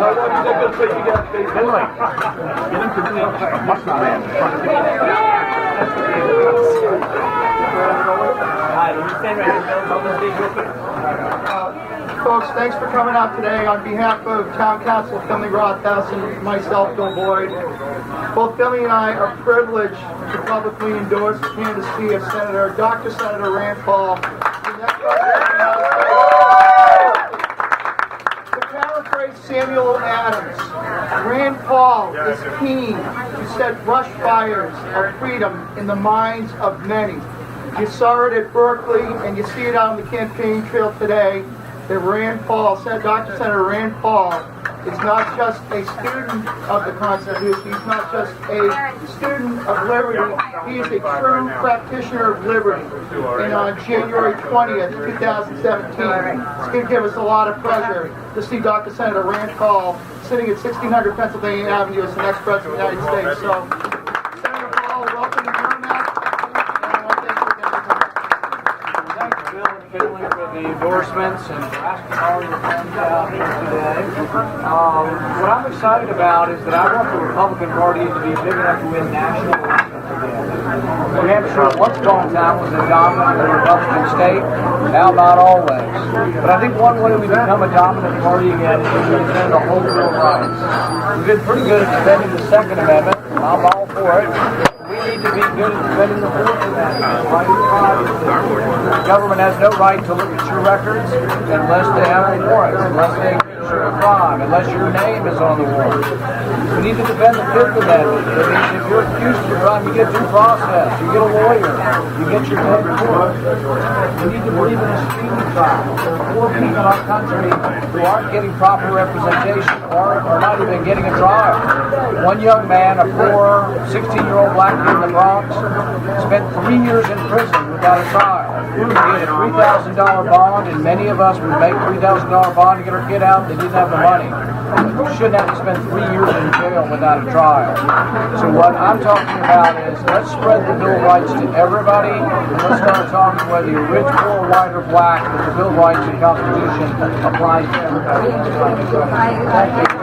How long is that going to take you guys? Anyway, get him to do a must not have. Folks, thanks for coming out today. On behalf of Town Council Finley Rothhouse and myself, Bill Boyd, both Finley and I are privileged to publicly endorse the candidacy of Dr. Senator Rand Paul. To paraphrase Samuel Adams, Rand Paul is keen to set brush fires of freedom in the minds of many. You saw it at Berkeley, and you see it out on the campaign trail today, that Rand Paul, Dr. Senator Rand Paul, is not just a student of the Constitution, he's not just a student of liberty, he is a true practitioner of liberty. And on January 20th, 2017, it's going to give us a lot of pleasure to see Dr. Senator Rand Paul sitting at 1600 Pennsylvania Avenue as the next President of the United States. So, Senator Paul, welcome to Merrimack. For the endorsements and for asking all your friends out here today. What I'm excited about is that I want the Republican Party to be big enough to win national elections again. New Hampshire at one point in time was a dominant Republican state, now not always. But I think one way we become a dominant party again is to defend the whole Bill of Rights. We've been pretty good at defending the Second Amendment. I'm all for it. We need to be good at defending the Fourth Amendment. The government has no right to look at your records unless they have a warrant, unless they accuse you of a crime, unless your name is on the warrant. We need to defend the Fifth Amendment. That means if you're accused of a crime, you get due process, you get a lawyer, you get your day in court. We need to believe in a speedy trial. There are poor people in our country who aren't getting proper representation or are not even getting a trial. One young man, a poor 16-year-old black kid in the Bronx, spent 3 years in prison without a trial. He had a $3,000 bond, and many of us would make $3,000 bond to get our kid out. They didn't have the money. You shouldn't have to spend 3 years in jail without a trial. So what I'm talking about is let's spread the Bill of Rights to everybody, and let's start talking whether you're rich, poor, white, or black, that the Bill of Rights and Constitution applies to everybody. Thank you.